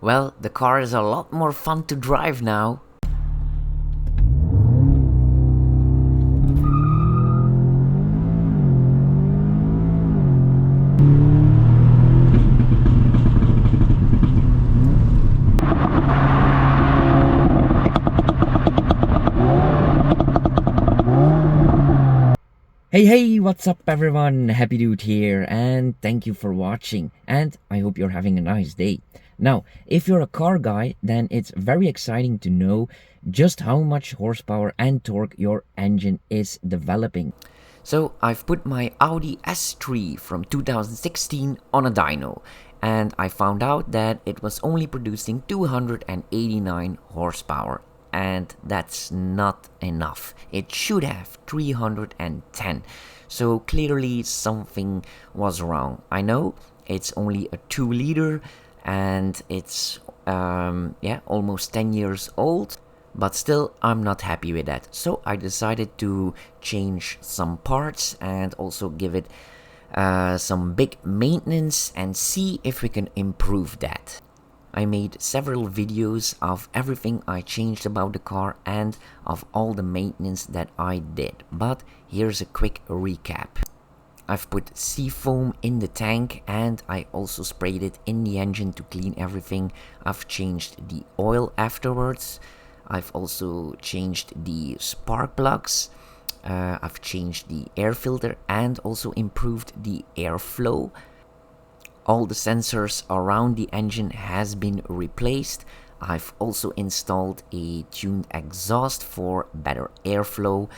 Well, the car is a lot more fun to drive now. Hey, what's up everyone? Happy Dude here, and thank you for watching, and I hope you're having a nice day. Now, if you're a car guy, then it's very exciting to know just how much horsepower and torque your engine is developing. So I've put my Audi S3 from 2016 on a dyno, and I found out that it was only producing 289 horsepower. And that's not enough. It should have 310. So clearly something was wrong. I know it's only a 2-liter and it's almost 10 years old, but still I'm not happy with that. So I decided to change some parts and also give it some big maintenance and see if we can improve that. I made several videos of everything I changed about the car and of all the maintenance that I did, but here's a quick recap. I've put seafoam in the tank and I also sprayed it in the engine to clean everything. I've changed the oil afterwards. I've also changed the spark plugs. I've changed the air filter and also improved the airflow. All the sensors around the engine has been replaced. I've also installed a tuned exhaust for better airflow.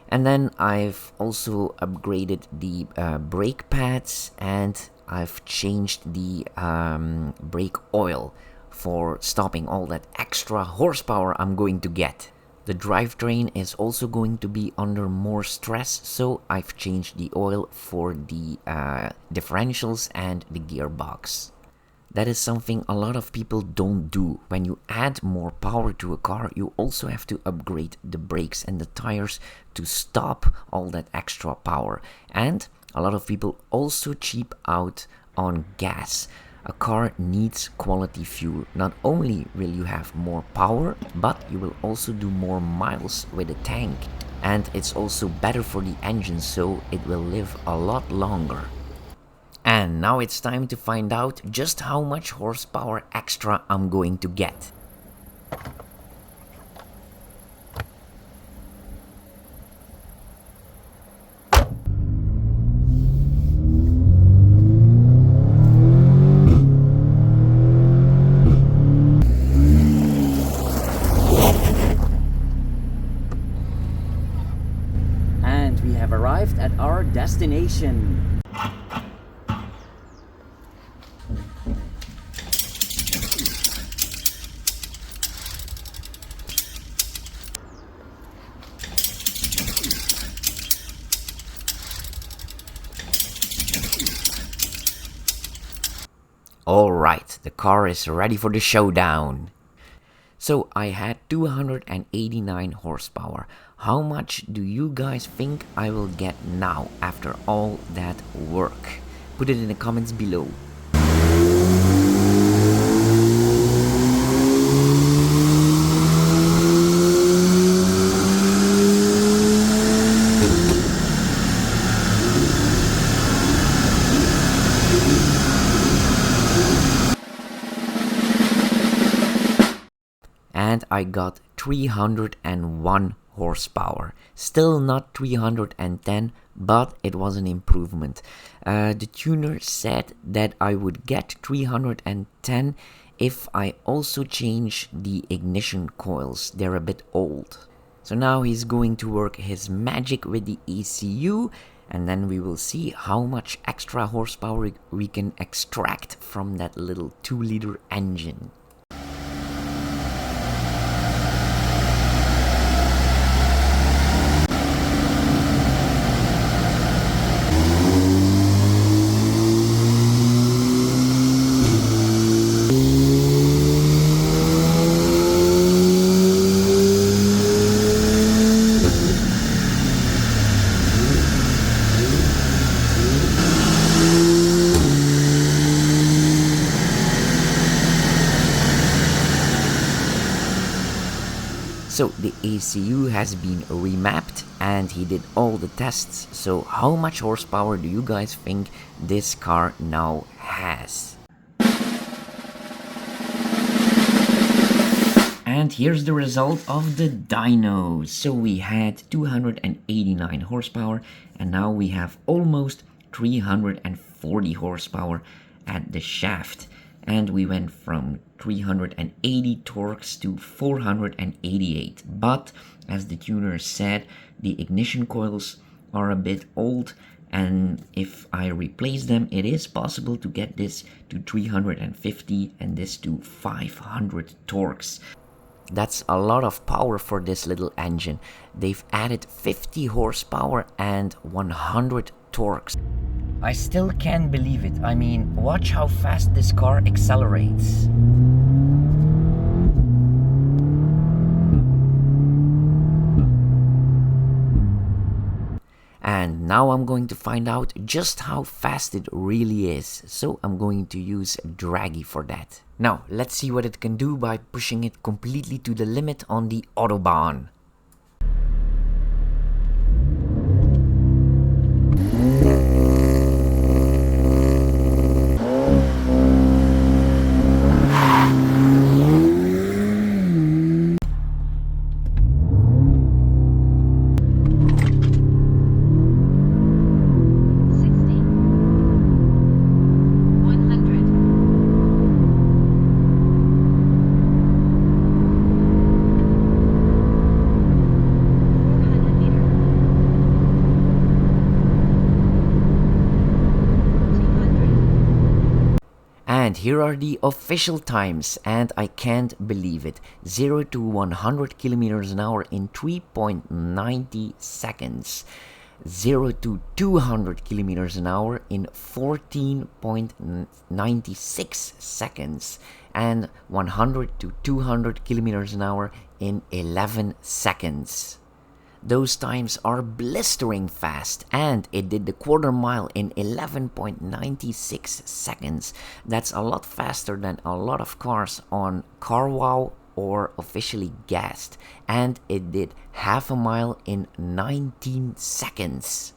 And then I've also upgraded the brake pads and I've changed the brake oil for stopping all that extra horsepower I'm going to get. The drivetrain is also going to be under more stress, so I've changed the oil for the differentials and the gearbox. That is something a lot of people don't do. When you add more power to a car, you also have to upgrade the brakes and the tires to stop all that extra power. And a lot of people also cheap out on gas. A car needs quality fuel. Not only will you have more power, but you will also do more miles with the tank. And it's also better for the engine, so it will live a lot longer. And now it's time to find out just how much horsepower extra I'm going to get. We have arrived at our destination. Alright, the car is ready for the showdown. So I had 289 horsepower. How much do you guys think I will get now after all that work? Put it in the comments below. And I got 301 horsepower. Still not 310, but it was an improvement. The tuner said that I would get 310 if I also change the ignition coils. They're a bit old. So now he's going to work his magic with the ECU, and then we will see how much extra horsepower we can extract from that little 2-liter engine. So the ECU has been remapped and he did all the tests. So how much horsepower do you guys think this car now has? And here's the result of the dyno. So we had 289 horsepower and now we have almost 340 horsepower at the shaft. And we went from 380 torques to 488. But as the tuner said, the ignition coils are a bit old, and if I replace them, it is possible to get this to 350 and this to 500 torques. That's a lot of power for this little engine. They've added 50 horsepower and 100 torques. I still can't believe it. I mean, watch how fast this car accelerates. And now I'm going to find out just how fast it really is. So I'm going to use dragy for that. Now, let's see what it can do by pushing it completely to the limit on the Autobahn. And here are the official times, and I can't believe it. 0 to 100 kilometers an hour in 3.90 seconds. 0 to 200 kilometers an hour in 14.96 seconds. And 100 to 200 kilometers an hour in 11 seconds. Those times are blistering fast, and it did the quarter mile in 11.96 seconds. That's a lot faster than a lot of cars on CarWow or officially gassed, and it did half a mile in 19 seconds.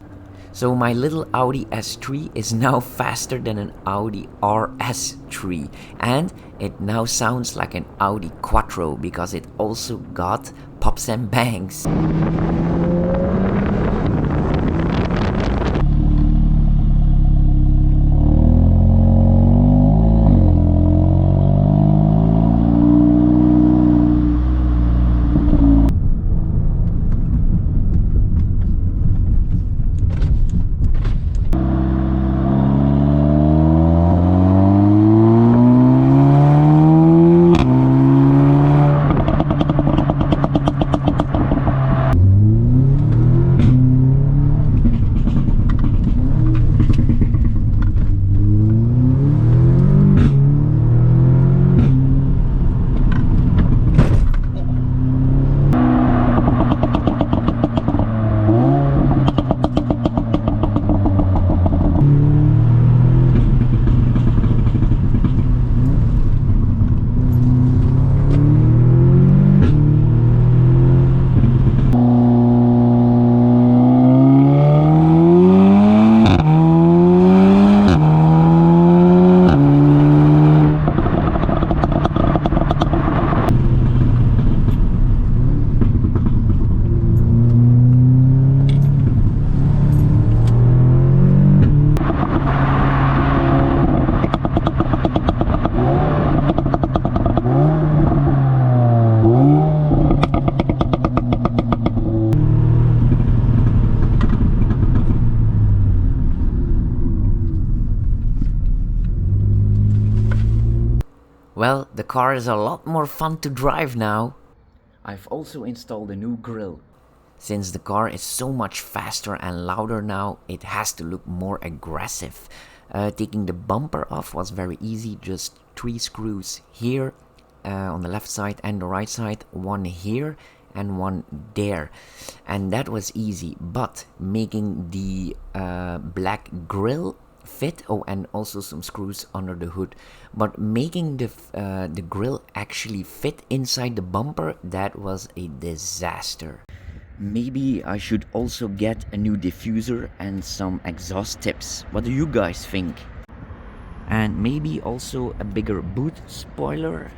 So my little Audi S3 is now faster than an Audi RS3, and it now sounds like an Audi Quattro because it also got pops and bangs. Well, the car is a lot more fun to drive now. I've also installed a new grille. Since the car is so much faster and louder now, it has to look more aggressive. Taking the bumper off was very easy, just 3 screws here on the left side and the right side, one here and one there, and that was easy. But making the black grille fit. Oh, and also some screws under the hood. But making the grill actually fit inside the bumper, that was a disaster. Maybe I should also get a new diffuser and some exhaust tips. What do you guys think? And maybe also a bigger boot spoiler.